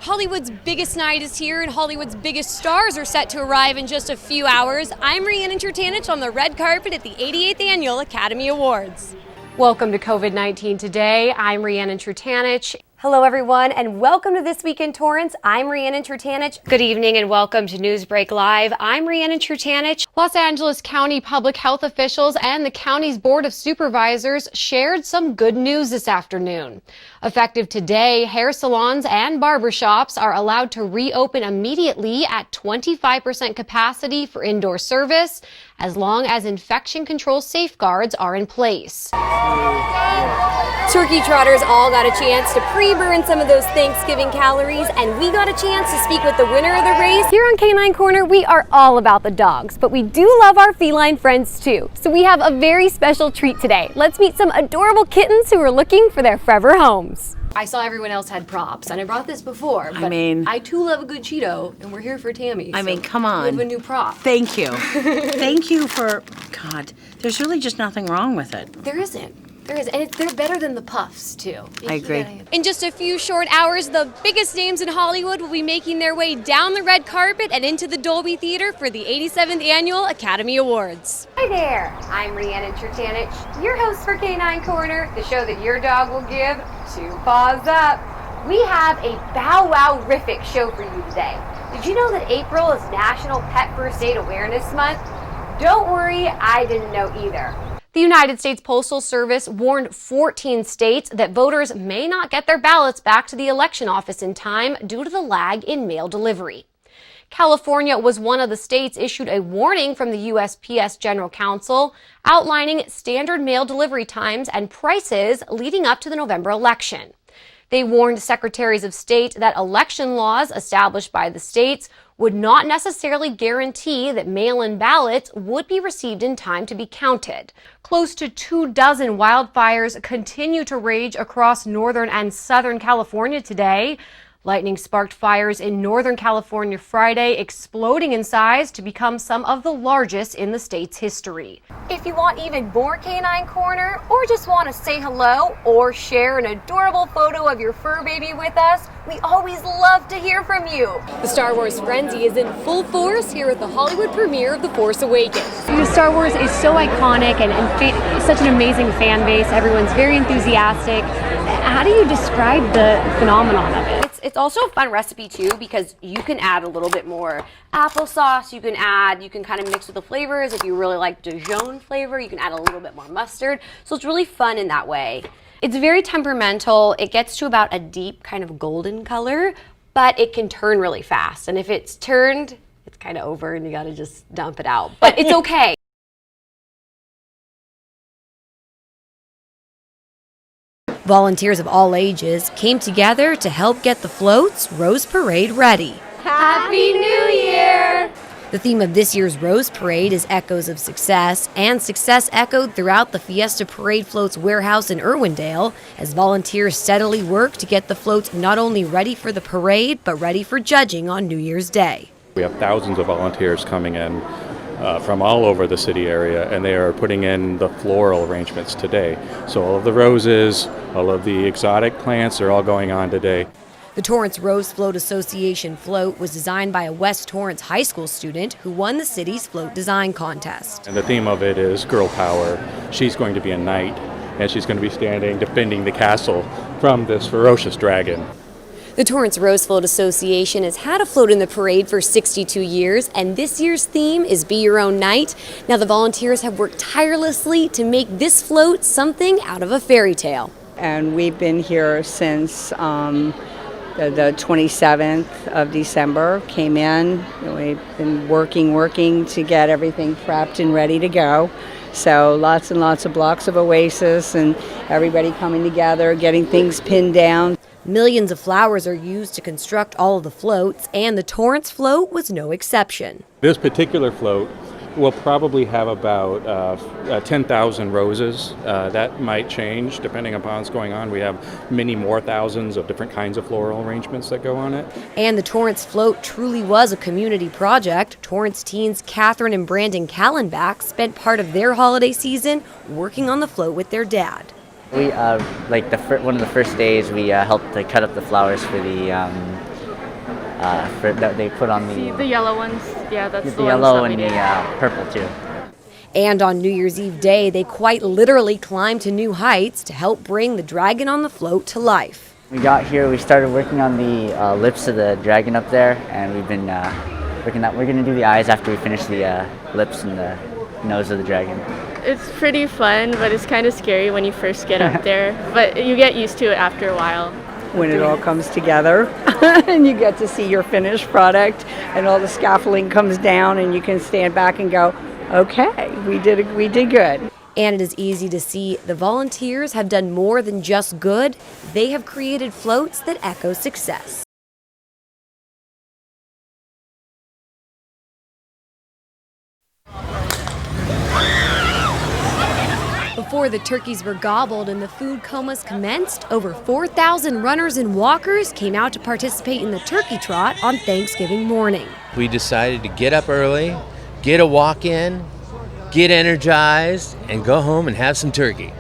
Hollywood's biggest night is here, and Hollywood's biggest stars are set to arrive in just a few hours. I'm Riannon Trutanich on the red carpet at the 88th Annual Academy Awards. Welcome to COVID-19 Today. I'm Riannon Trutanich. Hello, everyone, and welcome to This Week in Torrance. I'm Riannon Trutanich. Good evening and welcome to Newsbreak Live. I'm Riannon Trutanich. Los Angeles County public health officials and the county's Board of Supervisors shared some good news this afternoon. Effective today, hair salons and barbershops are allowed to reopen immediately at 25% capacity for indoor service, as long as infection control safeguards are in place. Turkey trotters all got a chance to pre-burn some of those Thanksgiving calories, and we got a chance to speak with the winner of the race. Here on Canine Corner, we are all about the dogs, but we do love our feline friends too. So we have a very special treat today. Let's meet some adorable kittens who are looking for their forever homes. I saw everyone else had props, and I brought this before, but I too love a good Cheeto, and we're here for Tammy. I mean, come on. We have a new prop. Thank you. Thank you for, God, there's really just nothing wrong with it. There isn't. There is, and they're better than the puffs, too. I agree. In just a few short hours, the biggest names in Hollywood will be making their way down the red carpet and into the Dolby Theater for the 87th Annual Academy Awards. Hi there, I'm Riannon Trutanich, your host for Canine Corner, the show that your dog will give 2 paws up. We have a Bow Wow-rific show for you today. Did you know that April is National Pet First Aid Awareness Month? Don't worry, I didn't know either. The United States Postal Service warned 14 states that voters may not get their ballots back to the election office in time due to the lag in mail delivery. California was one of the states issued a warning from the USPS General Counsel outlining standard mail delivery times and prices leading up to the November election. They warned secretaries of state that election laws established by the states would not necessarily guarantee that mail-in ballots would be received in time to be counted. Close to 24 wildfires continue to rage across northern and southern California today. Lightning sparked fires in Northern California Friday, exploding in size to become some of the largest in the state's history. If you want even more Canine Corner, or just want to say hello or share an adorable photo of your fur baby with us, we always love to hear from you. The Star Wars frenzy is in full force here at the Hollywood premiere of The Force Awakens. The Star Wars is so iconic and such an amazing fan base. Everyone's very enthusiastic. How do you describe the phenomenon of it? It's also a fun recipe too, because you can add a little bit more applesauce. You can kind of mix with the flavors. If you really like Dijon flavor, you can add a little bit more mustard. So it's really fun in that way. It's very temperamental. It gets to about a deep kind of golden color, but it can turn really fast. And if it's turned, it's kind of over and you got to just dump it out. But it's okay. Volunteers of all ages came together to help get the float's Rose Parade ready. Happy New Year! The theme of this year's Rose Parade is Echoes of Success, and success echoed throughout the Fiesta Parade Floats warehouse in Irwindale as volunteers steadily work to get the floats not only ready for the parade, but ready for judging on New Year's Day. We have thousands of volunteers coming in from all over the city area, and they are putting in the floral arrangements today. So all of the roses, all of the exotic plants are all going on today. The Torrance Rose Float Association float was designed by a West Torrance high school student who won the city's float design contest. And the theme of it is girl power. She's going to be a knight, and she's going to be standing defending the castle from this ferocious dragon. The Torrance Rose Float Association has had a float in the parade for 62 years, and this year's theme is Be Your Own Knight. Now, the volunteers have worked tirelessly to make this float something out of a fairy tale. And we've been here since the 27th of December, came in. We've been working to get everything prepped and ready to go. So lots and lots of blocks of Oasis and everybody coming together, getting things pinned down. Millions of flowers are used to construct all of the floats, and the Torrance float was no exception. This particular float will probably have about 10,000 roses. That might change depending upon what's going on. We have many more thousands of different kinds of floral arrangements that go on it. And the Torrance float truly was a community project. Torrance teens Catherine and Brandon Callenbach spent part of their holiday season working on the float with their dad. We one of the first days we helped to cut up the flowers for the that they put on The yellow ones, yeah, that's the the ones yellow that we and did. the purple too. And on New Year's Eve day, they quite literally climbed to new heights to help bring the dragon on the float to life. We got here, we started working on the lips of the dragon up there, and we've been working that. We're gonna do the eyes after we finish the lips and the nose of the dragon. It's pretty fun, but it's kind of scary when you first get up there. But you get used to it after a while. When it all comes together and you get to see your finished product and all the scaffolding comes down and you can stand back and go, okay, we did good. And it is easy to see the volunteers have done more than just good. They have created floats that echo success. Before the turkeys were gobbled and the food comas commenced, over 4,000 runners and walkers came out to participate in the turkey trot on Thanksgiving morning. We decided to get up early, get a walk in, get energized, and go home and have some turkey.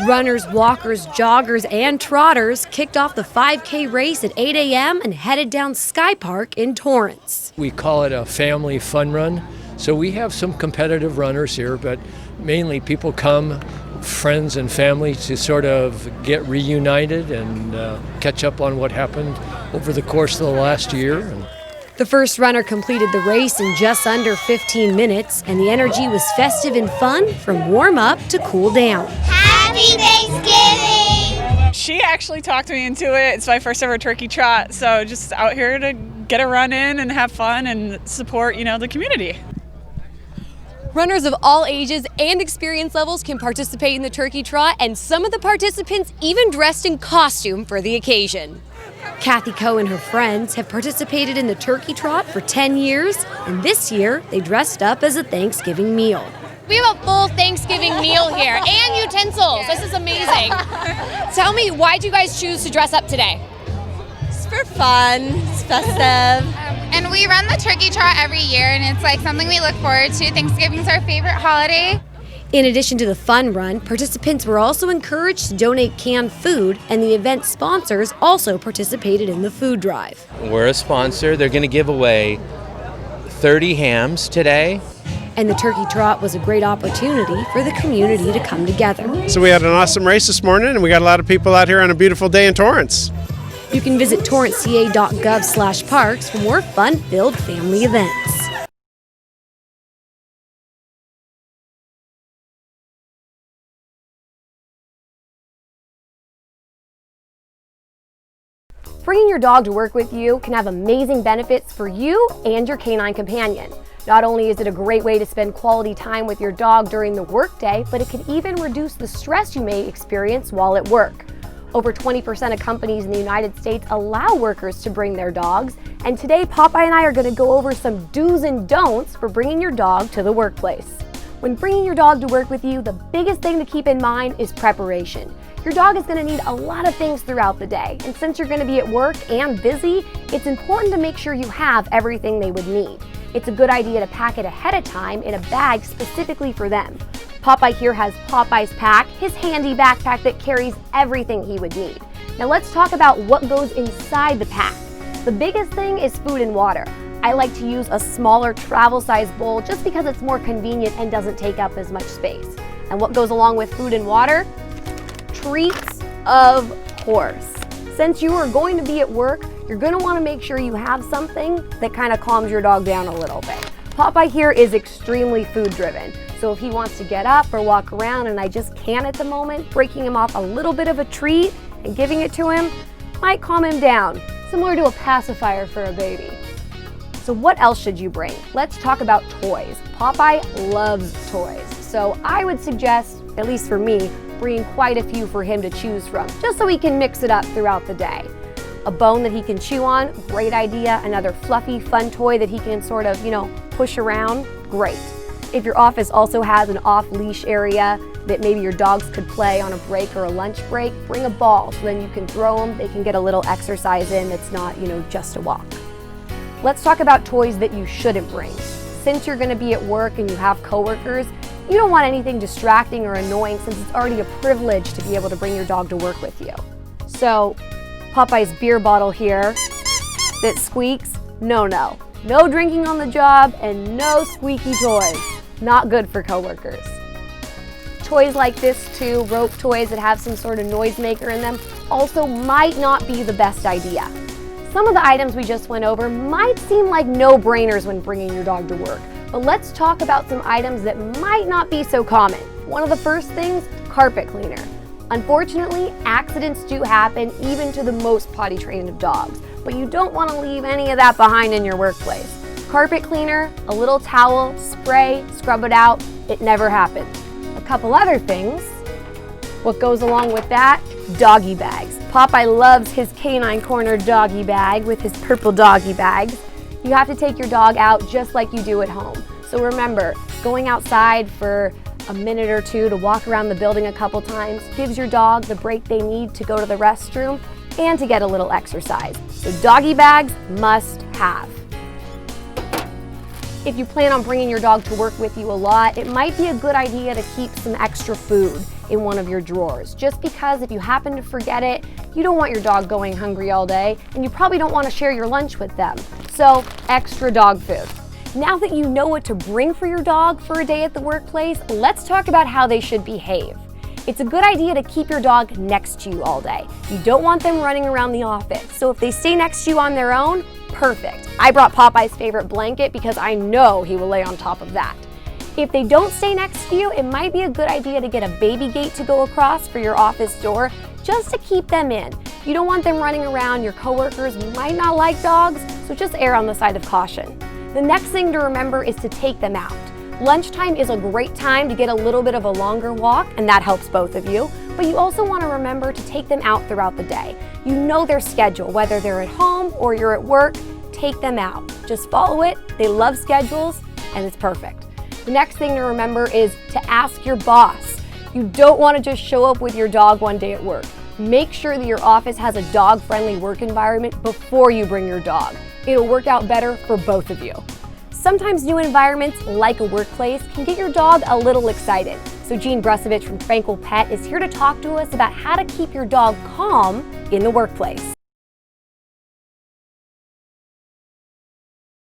Runners, walkers, joggers, and trotters kicked off the 5K race at 8 a.m. and headed down Sky Park in Torrance. We call it a family fun run. So we have some competitive runners here, but mainly people come, friends and family, to sort of get reunited and catch up on what happened over the course of the last year. The first runner completed the race in just under 15 minutes, and the energy was festive and fun from warm up to cool down. Happy Thanksgiving! She actually talked me into it. It's my first ever turkey trot, so just out here to get a run in and have fun and support, the community. Runners of all ages and experience levels can participate in the turkey trot, and some of the participants even dressed in costume for the occasion. Kathy Coe and her friends have participated in the turkey trot for 10 years, and this year they dressed up as a Thanksgiving meal. We have a full Thanksgiving meal here and utensils. This is amazing. Tell me, why did you guys choose to dress up today? It's for fun, it's festive. And we run the turkey trot every year, and it's like something we look forward to. Thanksgiving's our favorite holiday. In addition to the fun run, participants were also encouraged to donate canned food, and the event sponsors also participated in the food drive. We're a sponsor. They're going to give away 30 hams today. And the turkey trot was a great opportunity for the community to come together. So we had an awesome race this morning, and we got a lot of people out here on a beautiful day in Torrance. You can visit torranceca.gov/parks for more fun-filled family events. Bringing your dog to work with you can have amazing benefits for you and your canine companion. Not only is it a great way to spend quality time with your dog during the workday, but it can even reduce the stress you may experience while at work. Over 20% of companies in the United States allow workers to bring their dogs, and today Popeye and I are going to go over some do's and don'ts for bringing your dog to the workplace. When bringing your dog to work with you, the biggest thing to keep in mind is preparation. Your dog is going to need a lot of things throughout the day, and since you're going to be at work and busy, it's important to make sure you have everything they would need. It's a good idea to pack it ahead of time in a bag specifically for them. Popeye here has Popeye's Pack, his handy backpack that carries everything he would need. Now let's talk about what goes inside the pack. The biggest thing is food and water. I like to use a smaller travel size bowl just because it's more convenient and doesn't take up as much space. And what goes along with food and water? Treats, of course. Since you are going to be at work, you're going to want to make sure you have something that kind of calms your dog down a little bit. Popeye here is extremely food driven. So if he wants to get up or walk around and I just can't at the moment, breaking him off a little bit of a treat and giving it to him might calm him down, similar to a pacifier for a baby. So what else should you bring? Let's talk about toys. Popeye loves toys. So I would suggest, at least for me, bringing quite a few for him to choose from, just so he can mix it up throughout the day. A bone that he can chew on, great idea. Another fluffy, fun toy that he can sort of, push around, great. If your office also has an off-leash area that maybe your dogs could play on a break or a lunch break, bring a ball so then you can throw them, they can get a little exercise in that's not, just a walk. Let's talk about toys that you shouldn't bring. Since you're gonna be at work and you have coworkers, you don't want anything distracting or annoying since it's already a privilege to be able to bring your dog to work with you. So, Popeye's beer bottle here that squeaks, No, no. No drinking on the job and no squeaky toys. Not good for coworkers. Toys like this too, rope toys that have some sort of noisemaker in them, also might not be the best idea. Some of the items we just went over might seem like no-brainers when bringing your dog to work, but let's talk about some items that might not be so common. One of the first things, carpet cleaner. Unfortunately, accidents do happen even to the most potty trained of dogs, but you don't want to leave any of that behind in your workplace. Carpet cleaner, a little towel, spray, scrub it out, it never happened. A couple other things, what goes along with that? Doggy bags. Popeye loves his canine corner doggy bag with his purple doggy bags. You have to take your dog out just like you do at home. So remember, going outside for a minute or two to walk around the building a couple times gives your dog the break they need to go to the restroom and to get a little exercise. So doggy bags must have. If you plan on bringing your dog to work with you a lot, it might be a good idea to keep some extra food in one of your drawers, just because if you happen to forget it, you don't want your dog going hungry all day, and you probably don't want to share your lunch with them. So, extra dog food. Now that you know what to bring for your dog for a day at the workplace, let's talk about how they should behave. It's a good idea to keep your dog next to you all day. You don't want them running around the office, so if they stay next to you on their own, perfect. I brought Popeye's favorite blanket because I know he will lay on top of that. If they don't stay next to you, it might be a good idea to get a baby gate to go across for your office door just to keep them in. You don't want them running around. Your coworkers might not like dogs, so just err on the side of caution. The next thing to remember is to take them out. Lunchtime is a great time to get a little bit of a longer walk, and that helps both of you, but you also want to remember to take them out throughout the day. You know their schedule, whether they're at home or you're at work, take them out. Just follow it. They love schedules, and it's perfect. The next thing to remember is to ask your boss. You don't want to just show up with your dog one day at work. Make sure that your office has a dog-friendly work environment before you bring your dog. It'll work out better for both of you. Sometimes new environments, like a workplace, can get your dog a little excited. So Jean Brusovich from Frankel Pet is here to talk to us about how to keep your dog calm in the workplace.